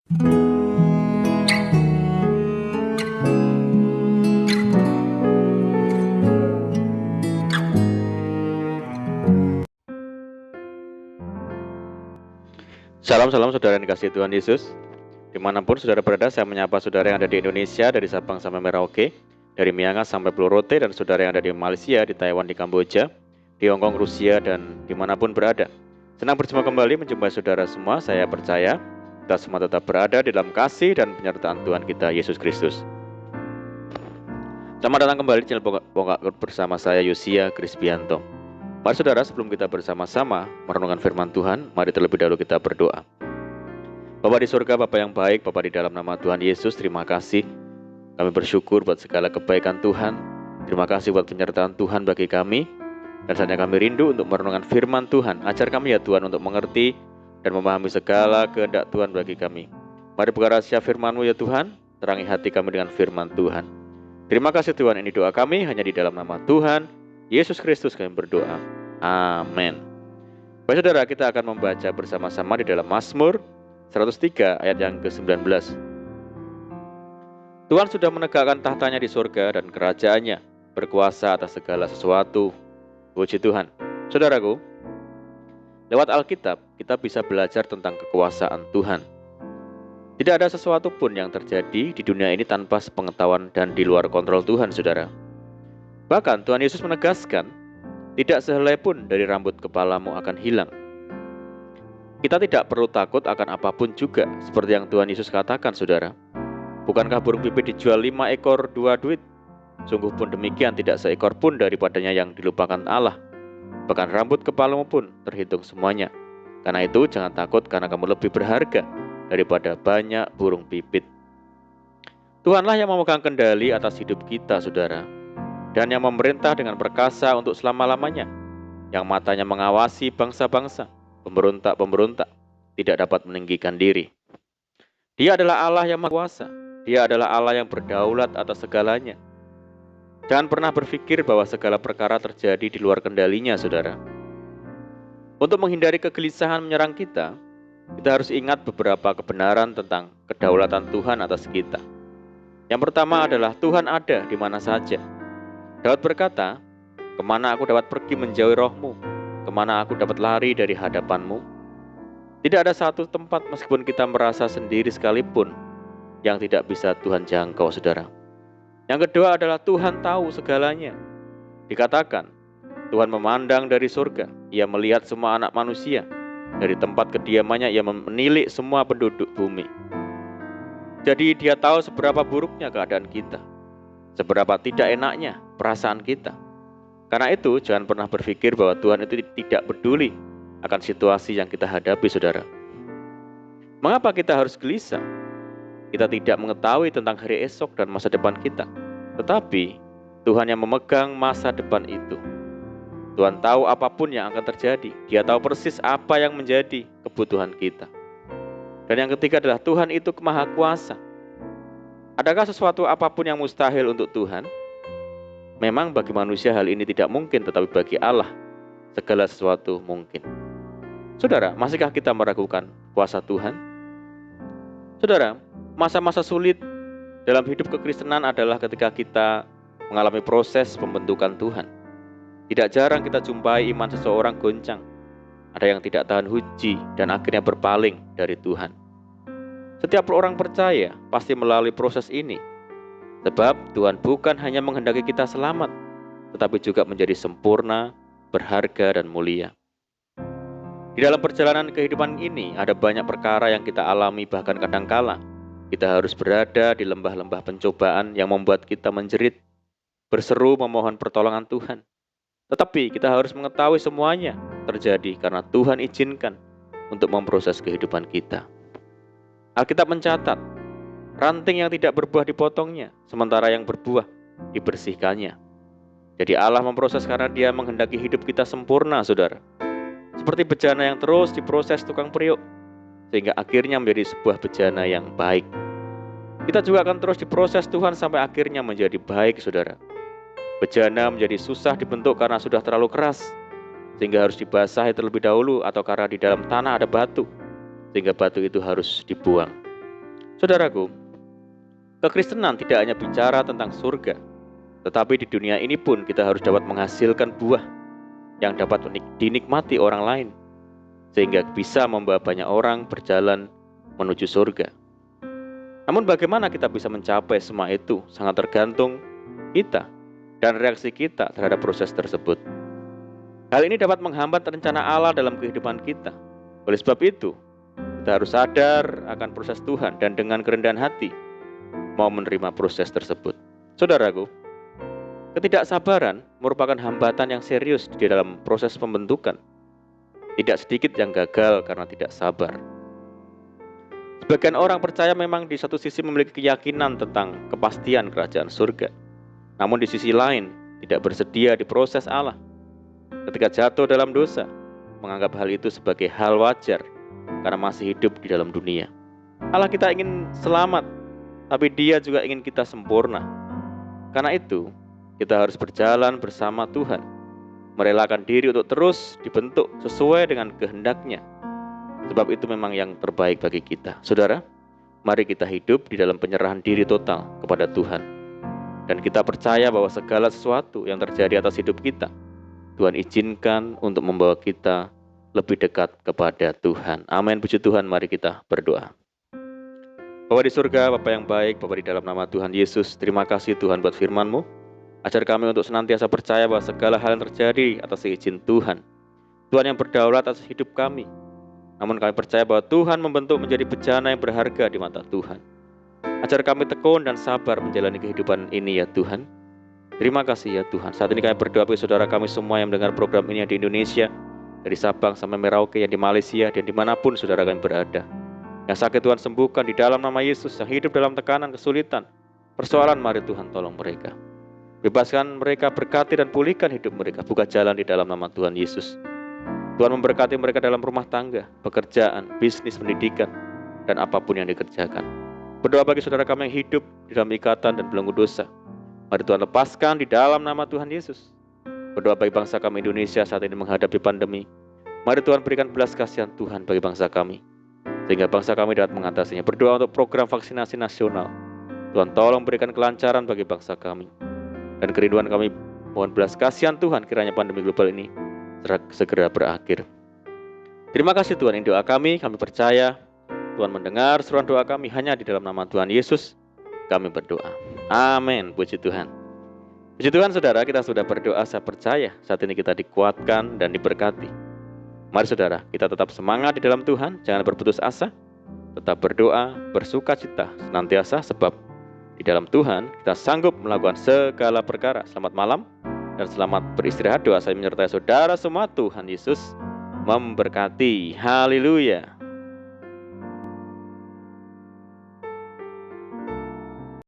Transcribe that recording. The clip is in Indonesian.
Salam saudara yang dikasihi Tuhan Yesus. Dimanapun saudara berada, saya menyapa saudara yang ada di Indonesia, dari Sabang sampai Merauke, dari Miangas sampai Pulau Rote, dan saudara yang ada di Malaysia, di Taiwan, di Kamboja, di Hong Kong, Rusia, dan dimanapun berada. Senang berjumpa kembali menjumpai saudara semua. Saya percaya kita semua tetap berada di dalam kasih dan penyertaan Tuhan kita Yesus Kristus. Selamat datang kembali di channel Bongkak bersama saya Yosia Krispianto. Mari saudara, sebelum kita bersama-sama merenungkan firman Tuhan, mari terlebih dahulu kita berdoa. Bapa di surga, Bapa yang baik, Bapa di dalam nama Tuhan Yesus, terima kasih. Kami bersyukur buat segala kebaikan Tuhan. Terima kasih buat penyertaan Tuhan bagi kami. Dan saatnya kami rindu untuk merenungkan firman Tuhan. Ajar kami ya Tuhan untuk mengerti dan memahami segala kehendak Tuhan bagi kami. Mari buka rahasia firman-Mu ya Tuhan, terangi hati kami dengan firman Tuhan. Terima kasih Tuhan, ini doa kami hanya di dalam nama Tuhan Yesus Kristus kami berdoa. Amin. Baik saudara, kita akan membaca bersama-sama di dalam Mazmur 103 ayat yang ke-19. Tuhan sudah menegakkan tahtanya di surga dan kerajaannya berkuasa atas segala sesuatu. Puji Tuhan. Saudaraku, lewat Alkitab kita bisa belajar tentang kekuasaan Tuhan. Tidak ada sesuatu pun yang terjadi di dunia ini tanpa sepengetahuan dan di luar kontrol Tuhan, saudara. Bahkan Tuhan Yesus menegaskan, tidak sehelai pun dari rambut kepalamu akan hilang. Kita tidak perlu takut akan apapun juga, seperti yang Tuhan Yesus katakan, saudara. Bukankah burung pipit dijual 5 ekor 2 duit? Sungguh pun demikian tidak seekor pun daripadanya yang dilupakan Allah. Bahkan rambut kepalamu pun terhitung semuanya. Karena itu jangan takut, karena kamu lebih berharga daripada banyak burung pipit. Tuhanlah yang memegang kendali atas hidup kita, saudara. Dan yang memerintah dengan perkasa untuk selama-lamanya, yang matanya mengawasi bangsa-bangsa, pemberontak-pemberontak tidak dapat meninggikan diri. Dia adalah Allah yang Maha Kuasa. Dia adalah Allah yang berdaulat atas segalanya. Jangan pernah berpikir bahwa segala perkara terjadi di luar kendalinya, saudara. Untuk menghindari kegelisahan menyerang kita harus ingat beberapa kebenaran tentang kedaulatan Tuhan atas kita. Yang pertama adalah Tuhan ada di mana saja. Daud berkata, kemana aku dapat pergi menjauhi rohmu? Kemana aku dapat lari dari hadapanmu? Tidak ada satu tempat meskipun kita merasa sendiri sekalipun yang tidak bisa Tuhan jangkau, saudara. Yang kedua adalah Tuhan tahu segalanya. Dikatakan, Tuhan memandang dari surga, Ia melihat semua anak manusia. Dari tempat kediamannya Ia menilik semua penduduk bumi. Jadi Dia tahu seberapa buruknya keadaan kita, seberapa tidak enaknya perasaan kita. Karena itu jangan pernah berpikir bahwa Tuhan itu tidak peduli akan situasi yang kita hadapi, saudara. Mengapa kita harus gelisah? Kita tidak mengetahui tentang hari esok dan masa depan kita. Tetapi Tuhan yang memegang masa depan itu. Tuhan tahu apapun yang akan terjadi. Dia tahu persis apa yang menjadi kebutuhan kita. Dan yang ketiga adalah Tuhan itu Maha Kuasa. Adakah sesuatu apapun yang mustahil untuk Tuhan? Memang bagi manusia hal ini tidak mungkin, tetapi bagi Allah segala sesuatu mungkin. Saudara, masihkah kita meragukan kuasa Tuhan? Saudara, masa-masa sulit dalam hidup kekristenan adalah ketika kita mengalami proses pembentukan Tuhan. Tidak jarang kita jumpai iman seseorang goncang. Ada yang tidak tahan uji dan akhirnya berpaling dari Tuhan. Setiap orang percaya pasti melalui proses ini. Sebab Tuhan bukan hanya menghendaki kita selamat, tetapi juga menjadi sempurna, berharga, dan mulia. Di dalam perjalanan kehidupan ini ada banyak perkara yang kita alami, bahkan kadangkala kita harus berada di lembah-lembah pencobaan yang membuat kita menjerit, berseru memohon pertolongan Tuhan. Tetapi kita harus mengetahui semuanya terjadi karena Tuhan izinkan untuk memproses kehidupan kita. Alkitab mencatat, ranting yang tidak berbuah dipotongnya, sementara yang berbuah dibersihkannya. Jadi Allah memproses karena Dia menghendaki hidup kita sempurna, saudara. Seperti bejana yang terus diproses tukang periuk, sehingga akhirnya menjadi sebuah bejana yang baik. Kita juga akan terus diproses Tuhan sampai akhirnya menjadi baik, saudara. Bejana menjadi susah dibentuk karena sudah terlalu keras, sehingga harus dibasahi terlebih dahulu, atau karena di dalam tanah ada batu, sehingga batu itu harus dibuang. Saudaraku, kekristenan tidak hanya bicara tentang surga, tetapi di dunia ini pun kita harus dapat menghasilkan buah yang dapat dinikmati orang lain, sehingga bisa membawa banyak orang berjalan menuju surga. Namun bagaimana kita bisa mencapai semua itu sangat tergantung kita dan reaksi kita terhadap proses tersebut. Hal ini dapat menghambat rencana Allah dalam kehidupan kita. Oleh sebab itu, kita harus sadar akan proses Tuhan dan dengan kerendahan hati mau menerima proses tersebut. Saudaraku, ketidaksabaran merupakan hambatan yang serius di dalam proses pembentukan. Tidak sedikit yang gagal karena tidak sabar. Sebagian orang percaya memang di satu sisi memiliki keyakinan tentang kepastian kerajaan surga, namun di sisi lain tidak bersedia diproses Allah. Ketika jatuh dalam dosa, menganggap hal itu sebagai hal wajar karena masih hidup di dalam dunia. Allah kita ingin selamat, tapi Dia juga ingin kita sempurna. Karena itu, kita harus berjalan bersama Tuhan, merelakan diri untuk terus dibentuk sesuai dengan kehendak-Nya. Sebab itu memang yang terbaik bagi kita. Saudara, mari kita hidup di dalam penyerahan diri total kepada Tuhan. Dan kita percaya bahwa segala sesuatu yang terjadi atas hidup kita, Tuhan izinkan untuk membawa kita lebih dekat kepada Tuhan. Amin, puji Tuhan, mari kita berdoa. Bapa di surga, Bapa yang baik, Bapa di dalam nama Tuhan Yesus, terima kasih Tuhan buat firman-Mu. Ajar kami untuk senantiasa percaya bahwa segala hal yang terjadi atas izin Tuhan. Tuhan yang berdaulat atas hidup kami. Namun kami percaya bahwa Tuhan membentuk menjadi bejana yang berharga di mata Tuhan. Ajar kami tekun dan sabar menjalani kehidupan ini ya Tuhan. Terima kasih ya Tuhan. Saat ini kami berdoa bagi saudara kami semua yang mendengar program ini yang di Indonesia, dari Sabang sampai Merauke, yang di Malaysia, dan dimanapun saudara kami berada. Yang sakit Tuhan sembuhkan di dalam nama Yesus, yang hidup dalam tekanan, kesulitan, persoalan, mari Tuhan tolong mereka. Bebaskan mereka, berkati dan pulihkan hidup mereka. Buka jalan di dalam nama Tuhan Yesus. Tuhan memberkati mereka dalam rumah tangga, pekerjaan, bisnis, pendidikan, dan apapun yang dikerjakan. Berdoa bagi saudara kami yang hidup di dalam ikatan dan belenggu dosa. Mari Tuhan lepaskan di dalam nama Tuhan Yesus. Berdoa bagi bangsa kami Indonesia saat ini menghadapi pandemi. Mari Tuhan berikan belas kasihan Tuhan bagi bangsa kami, sehingga bangsa kami dapat mengatasinya. Berdoa untuk program vaksinasi nasional. Tuhan tolong berikan kelancaran bagi bangsa kami. Dan kerinduan kami, mohon belas kasihan Tuhan kiranya pandemi global ini segera berakhir. Terima kasih Tuhan, ini doa kami percaya Tuhan mendengar seruan doa kami hanya di dalam nama Tuhan Yesus kami berdoa. Amin, puji Tuhan. Puji Tuhan saudara, kita sudah berdoa, saya percaya saat ini kita dikuatkan dan diberkati. Mari saudara, kita tetap semangat di dalam Tuhan, jangan berputus asa, tetap berdoa, bersuka cita senantiasa, sebab di dalam Tuhan kita sanggup melakukan segala perkara. Selamat malam dan selamat beristirahat. Doa saya menyertai saudara semua. Tuhan Yesus memberkati. Haleluya.